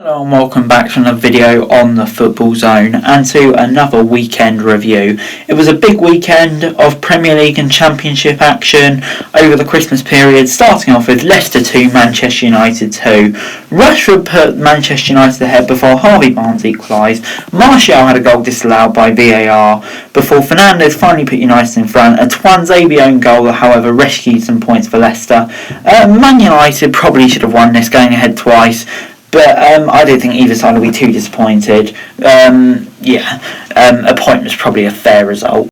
Hello and welcome back to another video on the Football Zone and to another weekend review. It was a big weekend of Premier League and Championship action over the Christmas period, starting off with Leicester 2, Manchester United 2. Rashford put Manchester United ahead before Harvey Barnes equalised. Martial had a goal disallowed by VAR before Fernandes finally put United in front. A Twanzebe own goal, however, rescued some points for Leicester. Man United probably should have won this, going ahead twice. But I don't think either side will be too disappointed. A point was probably a fair result.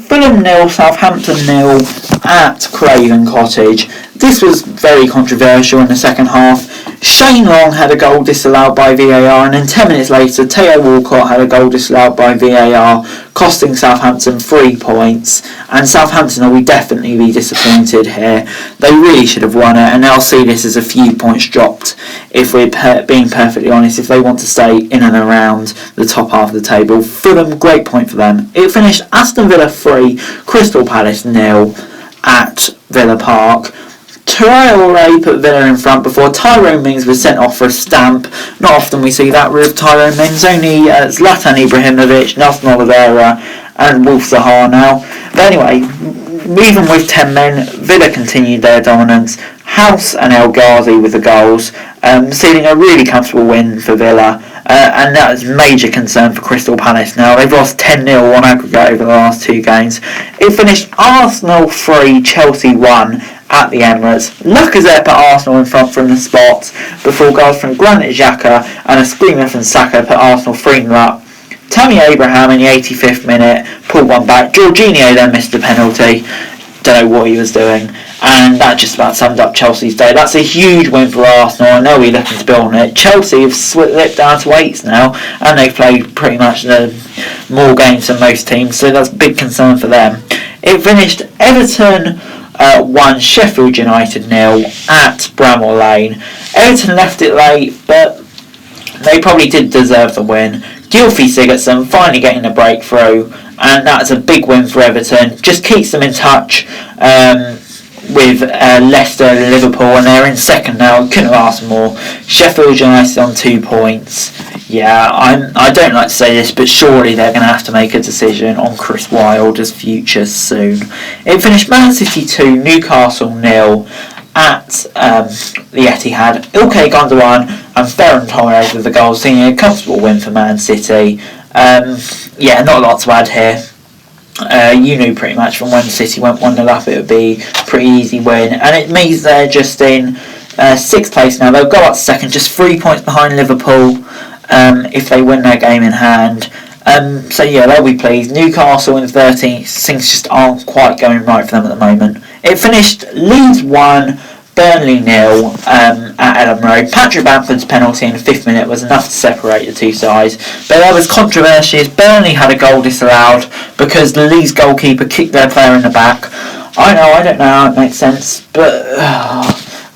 Fulham 0, Southampton 0 at Craven Cottage. This was very controversial in the second half. Shane Long had a goal disallowed by VAR, and then 10 minutes later Theo Walcott had a goal disallowed by VAR, costing Southampton 3 points. And Southampton will definitely be disappointed here. They really should have won it, and they'll see this as a few points dropped, if we're being perfectly honest, if they want to stay in and around the top half of the table. Fulham, great point for them. It finished Aston Villa 3, Crystal Palace 0 at Villa Park. Traore put Villa in front before Tyrone Mings was sent off for a stamp. Not often we see that with Tyrone Mings, only Zlatan Ibrahimovic, Nelson Oliveira and Wolf Zaha now. But anyway, even with 10 men, Villa continued their dominance. House and El Ghazi with the goals, sealing a really comfortable win for Villa. And that is major concern for Crystal Palace now. They've lost 10-0 on aggregate over the last 2 games. It finished Arsenal 3, Chelsea 1 at the Emirates. Lacazette put Arsenal in front from the spot before goals from Granit Xhaka and a screamer from Saka put Arsenal 3-0 up. Tammy Abraham in the 85th minute pulled one back. Jorginho then missed the penalty. Don't know what he was doing. And that just about summed up Chelsea's day. That's a huge win for Arsenal. I know we're looking to build on it. Chelsea have slipped down to 8s now, and they've played pretty much more games than most teams, so that's a big concern for them. It finished Everton 1, Sheffield United 0 at Bramall Lane. Everton left it late, but they probably did deserve the win. Gylfi Sigurdsson finally getting the breakthrough, and that's a big win for Everton. Just keeps them in touch with Leicester and Liverpool, and they're in second now. Couldn't have asked more. Sheffield United on 2 points. Yeah, I don't like to say this, but surely they're going to have to make a decision on Chris Wilder's future soon. It finished Man City 2, Newcastle 0 at the Etihad. Ilkay Gundogan and Ferran Torres with the goals, seeing a comfortable win for Man City. Not a lot to add here. You knew pretty much from when City went 1-0 up it would be a pretty easy win, and it means they're just in 6th place now. They'll go up to second, just 3 points behind Liverpool if they win their game in hand. They'll be pleased. Newcastle in 13th, things just aren't quite going right for them at the moment. It finished Leeds 1, Burnley 0 at Ellen Road. Patrick Bamford's penalty in the 5th minute was enough to separate the two sides, but there was controversy as Burnley had a goal disallowed because the Leeds goalkeeper kicked their player in the back. I don't know how it makes sense, but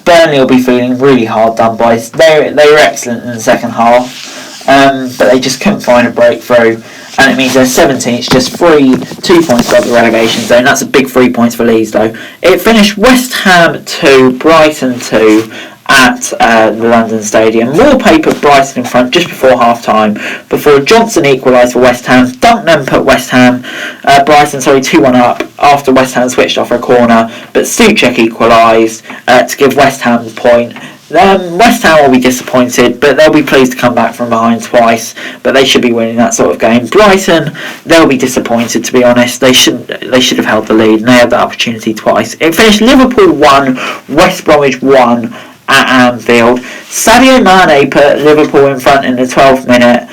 Burnley will be feeling really hard done by. They were excellent in the second half, but they just couldn't find a breakthrough. And it means they're 17th, just 2 points above the relegation zone. That's a big 3 points for Leeds though. It finished West Ham 2, Brighton 2 at the London Stadium. Moorpay put Brighton in front just before half-time, before Johnson equalised for West Ham. Duncan put Brighton 2-1 up after West Ham switched off a corner, but Souček equalised to give West Ham the point. West Ham will be disappointed, but they'll be pleased to come back from behind twice, but they should be winning that sort of game. Brighton, they'll be disappointed, to be honest. They should have held the lead, and they had that opportunity twice. It finished Liverpool 1, West Bromwich 1 at Anfield. Sadio Mane put Liverpool in front in the 12th minute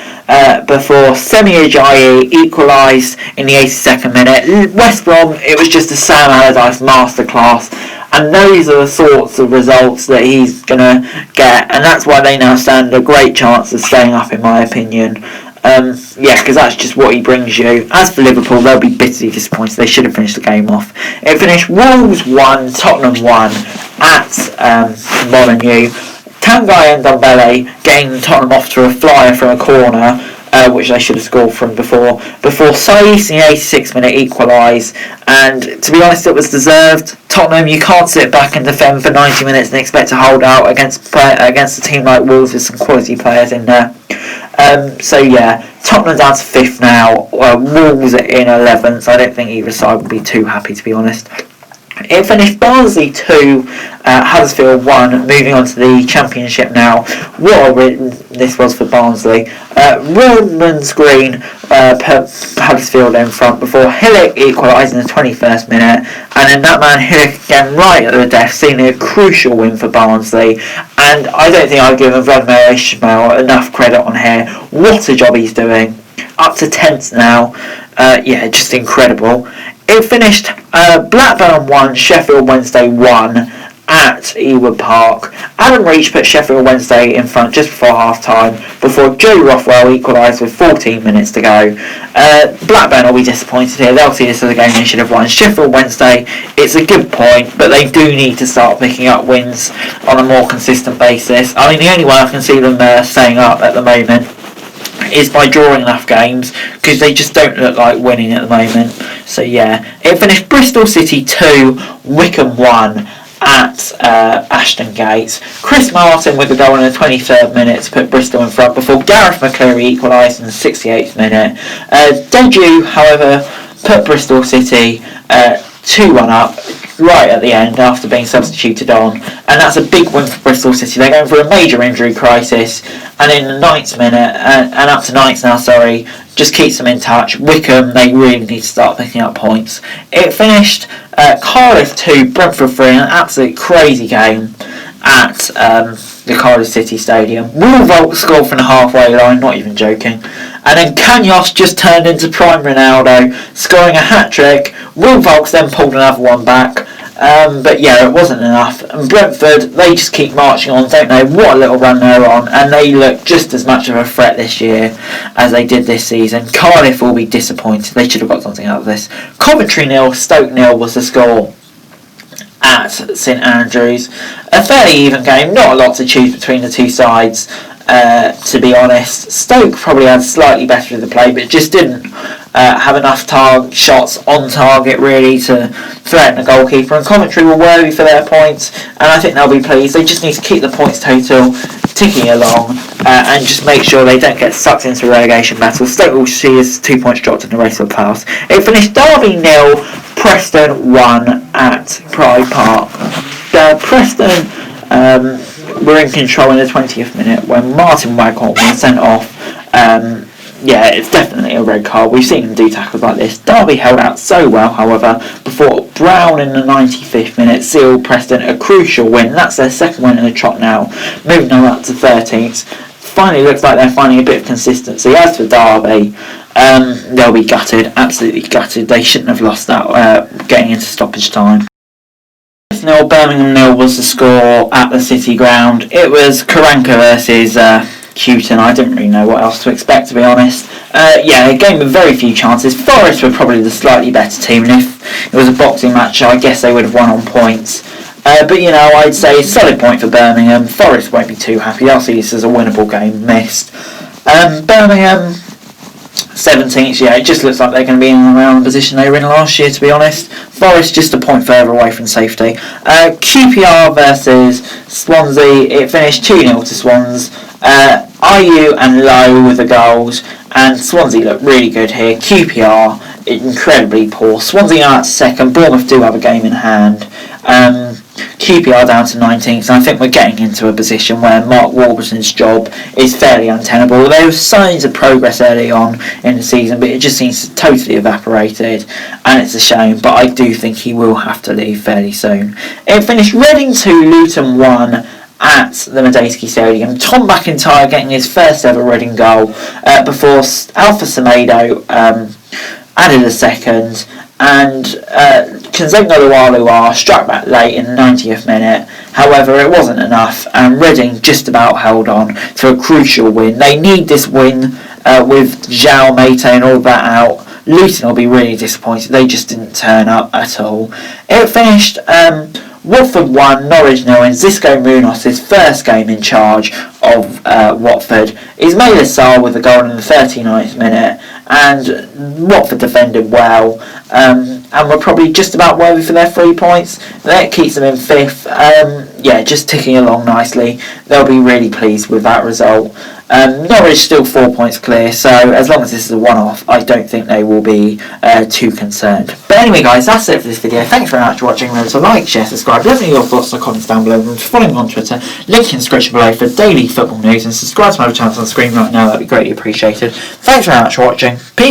before Semi Ajayi equalised in the 82nd minute. West Brom, it was just a Sam Allardyce masterclass. And those are the sorts of results that he's going to get, and that's why they now stand a great chance of staying up, in my opinion. Because that's just what he brings you. As for Liverpool, they'll be bitterly disappointed. They should have finished the game off. It finished Wolves 1, Tottenham 1 at Molineux. Tanguy and Ndombele getting Tottenham off to a flyer from a corner. which they should have scored from before Saiss in the 86th minute equalised, and to be honest, it was deserved. Tottenham, you can't sit back and defend for 90 minutes and expect to hold out against a team like Wolves with some quality players in there. So yeah, Tottenham down to 5th now, Wolves in 11th, so I don't think either side would be too happy, to be honest. It finished Barnsley 2, Huddersfield 1, moving on to the Championship now. What a win this was for Barnsley. Romans Green put Huddersfield in front before Hillock equalised in the 21st minute, and then that man Hillock again right at the death, seeing a crucial win for Barnsley. And I don't think I've given Vladimir Ishmael enough credit on here. What a job he's doing. Up to 10th now. Yeah, just incredible. It finished Blackburn 1, Sheffield Wednesday 1 at Ewood Park. Adam Reach put Sheffield Wednesday in front just before half-time, before Joe Rothwell equalised with 14 minutes to go. Blackburn will be disappointed here. They'll see this as a game they should have won. Sheffield Wednesday, it's a good point, but they do need to start picking up wins on a more consistent basis. I mean, the only way I can see them staying up at the moment is by drawing enough games, because they just don't look like winning at the moment. So yeah, it finished Bristol City 2, Wycombe 1 at Aston Gate. Chris Martin with a goal in the 23rd minute to put Bristol in front before Gareth McCleary equalised in the 68th minute. Deju, however, put Bristol City 2-1 up right at the end after being substituted on, and that's a big win for Bristol City. They're going through a major injury crisis, and in the 9th minute, and up to 9th now, just keeps them in touch. Wycombe, they really need to start picking up points. It finished Cardiff 2, Brentford 3, an absolute crazy game at the Cardiff City Stadium. Will Volk scored from the halfway line, not even joking. And then Kanyos just turned into prime Ronaldo, scoring a hat-trick. Will Volks then pulled another one back. But yeah, it wasn't enough. And Brentford, they just keep marching on, don't they? What a little run they're on. And they look just as much of a threat this year as they did this season. Cardiff will be disappointed. They should have got something out of this. Coventry 0, Stoke 0 was the score at St Andrews. A fairly even game, not a lot to choose between the two sides, to be honest. Stoke probably had slightly better of the play, but just didn't have enough shots on target really to threaten the goalkeeper, and Coventry were worthy for their points, and I think they'll be pleased. They just need to keep the points total ticking along and just make sure they don't get sucked into a relegation battle. Stoke will see his 2 points dropped in the race for the pass. It finished Derby 0, Preston 1 at Pride Park. Preston were in control in the 20th minute when Martin Waghorn was sent off. Yeah, it's definitely a red card. We've seen them do tackles like this. Derby held out so well, however, before Brown in the 95th minute sealed Preston a crucial win. That's their second win in the trot now, moving them up to 13th. Finally looks like they're finding a bit of consistency. As for Derby, they'll be gutted, absolutely gutted. They shouldn't have lost that getting into stoppage time. 0, Birmingham 0 was the score at the City Ground. It was Karanka versus Houghton. I didn't really know what else to expect, to be honest. Yeah, a game with very few chances. Forest were probably the slightly better team, and if it was a boxing match, I guess they would have won on points. But you know, I'd say a solid point for Birmingham. Forest won't be too happy. I'll see this as a winnable game missed. Birmingham 17th, yeah, it just looks like they're going to be in and around the position they were in last year, to be honest. Forest just a point further away from safety. QPR versus Swansea, it finished 2-0 to Swans. Ayew and Lowe with the goals, and Swansea look really good here. QPR incredibly poor. Swansea are at second. Bournemouth do have a game in hand. QPR down to 19th, and I think we're getting into a position where Mark Warburton's job is fairly untenable. There were signs of progress early on in the season, but it just seems to totally evaporated, and it's a shame, but I do think he will have to leave fairly soon. It finished Reading 2, Luton 1 at the Medeski Stadium. Tom McIntyre getting his first ever Reading goal before Alpha Semedo added a second, and Kenzenga Lualua struck back late in the 90th minute. However, it wasn't enough, and Reading just about held on to a crucial win. They need this win with João Mate and all that out. Luton will be really disappointed. They just didn't turn up at all. It finished Watford 1, Norwich 0 in Xisco Munoz' first game in charge of Watford. Ismaila Sarr with a goal in the 39th minute, and Watford defended well, and were probably just about worthy for their 3 points. That keeps them in 5th. Just ticking along nicely. They'll be really pleased with that result. Norwich still 4 points clear, so as long as this is a one-off, I don't think they will be too concerned. But anyway, guys, that's it for this video. Thanks very much for watching. Remember to like, share, subscribe. Let me know your thoughts in the comments down below. Remember to follow me on Twitter. Link in the description below for daily football news, and subscribe to my other channels on the screen right now. That'd be greatly appreciated. Thanks very much for watching. Peace.